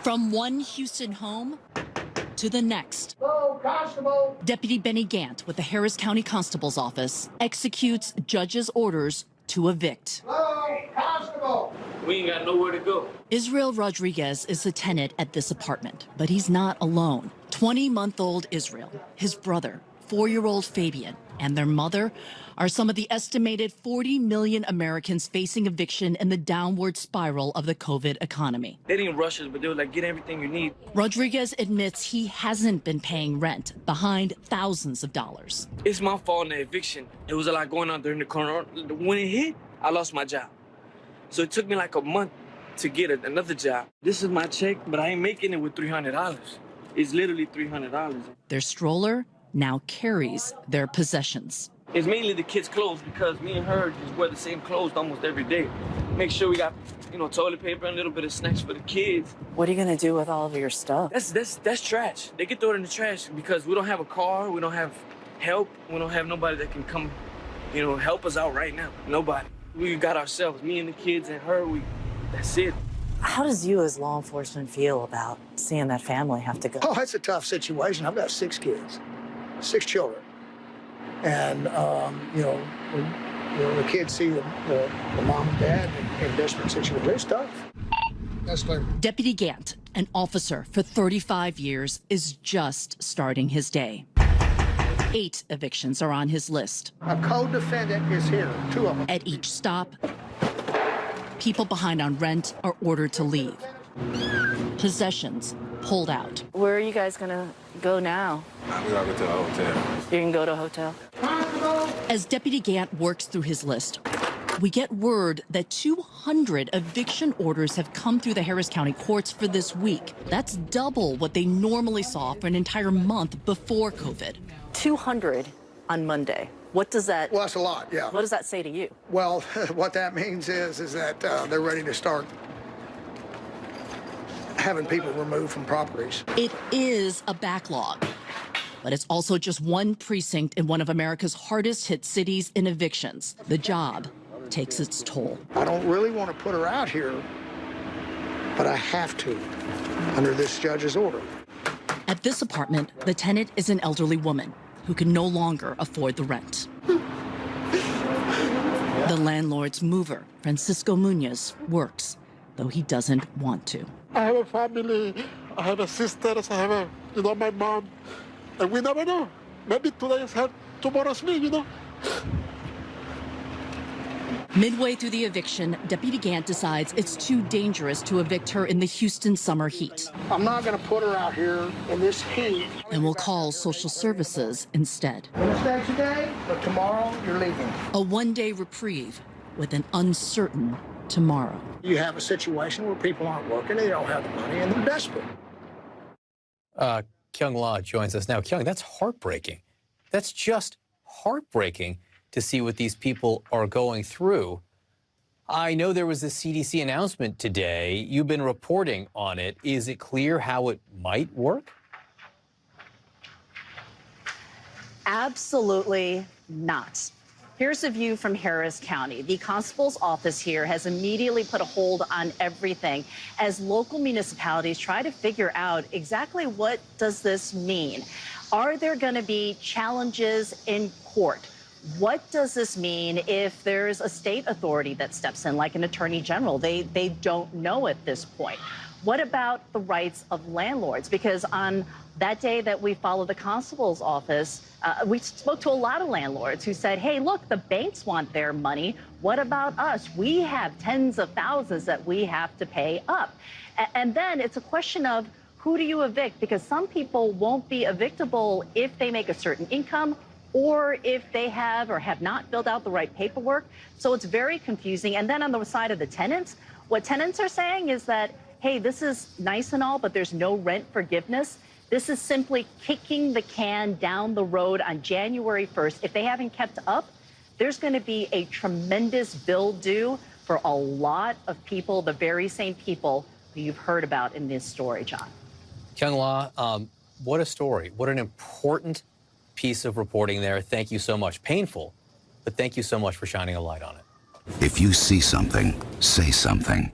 From one Houston home to the next. Hello, Constable. Deputy Benny Gant with the Harris County Constable's Office executes judge's orders to evict. Hello, Constable. We ain't got nowhere to go. Israel Rodriguez is the tenant at this apartment, but he's not alone. 20-month-old Israel, his brother, 4-year-old Fabian, and their mother are some of the estimated 40 million Americans facing eviction in the downward spiral of the COVID economy. They didn't rush us, but they were like, get everything you need. Rodriguez admits he hasn't been paying rent, behind thousands of dollars. It's my fault in the eviction. It was a lot going on during the corona. When it hit, I lost my job. So it took me like a month to get another job. This is my check, but I ain't making it with $300. It's literally $300. Their stroller now carries their possessions. It's mainly the kids' clothes because me and her just wear the same clothes almost every day. Make sure we got, toilet paper and a little bit of snacks for the kids. What are you gonna do with all of your stuff? That's trash. They can throw it in the trash because we don't have a car, we don't have help, we don't have nobody that can come, help us out right now. Nobody. We got ourselves, me and the kids and her, that's it. How does you as law enforcement feel about seeing that family have to go? Oh, it's a tough situation. I've got 6 kids, 6 children. And, the kids see the mom and dad in desperate situations. It's tough. That's clear. Deputy Gant, an officer for 35 years, is just starting his day. 8 evictions are on his list. A co-defendant is here, 2 of them. At each stop, people behind on rent are ordered to leave. Possessions pulled out. Where are you guys gonna go now? We gotta go to a hotel. You can go to a hotel? As Deputy Gant works through his list, we get word that 200 eviction orders have come through the Harris County courts for this week. That's double what they normally saw for an entire month before COVID. 200 on Monday. What does that... Well, that's a lot, yeah. What does that say to you? Well, what that means is that they're ready to start having people removed from properties. It is a backlog, but it's also just one precinct in one of America's hardest hit cities in evictions. The job takes its toll. I don't really want to put her out here, but I have to under this judge's order. At this apartment, the tenant is an elderly woman who can no longer afford the rent. The landlord's mover, Francisco Munoz, works, though he doesn't want to. I have a family, I have a sister, I have my mom, and we never know. Maybe today is her, tomorrow's me, Midway through the eviction, Deputy Gant decides it's too dangerous to evict her in the Houston summer heat. I'm not going to put her out here in this heat. And will call social services instead. It's day today, but tomorrow you're leaving. A one-day reprieve with an uncertain tomorrow. You have a situation where people aren't working, they don't have the money, and they're desperate. Kyung La joins us now. Kyung, that's heartbreaking. That's just heartbreaking to see what these people are going through. I know there was a CDC announcement today. You've been reporting on it. Is it clear how it might work? Absolutely not. Here's a view from Harris County. The constable's office here has immediately put a hold on everything as local municipalities try to figure out exactly what does this mean. Are there going to be challenges in court? What does this mean if there's a state authority that steps in, like an attorney general? They don't know at this point. What about the rights of landlords? Because on that day that we followed the constable's office, we spoke to a lot of landlords who said, hey, look, the banks want their money. What about us? We have tens of thousands that we have to pay up. And then it's a question of who do you evict? Because some people won't be evictable if they make a certain income or if they have or have not filled out the right paperwork. So it's very confusing. And then on the side of the tenants, what tenants are saying is that, hey, this is nice and all, but there's no rent forgiveness. This is simply kicking the can down the road on January 1st. If they haven't kept up, there's going to be a tremendous bill due for a lot of people, the very same people who you've heard about in this story, John. Kyung La, what a story. What an important piece of reporting there. Thank you so much. Painful, but thank you so much for shining a light on it. If you see something, say something.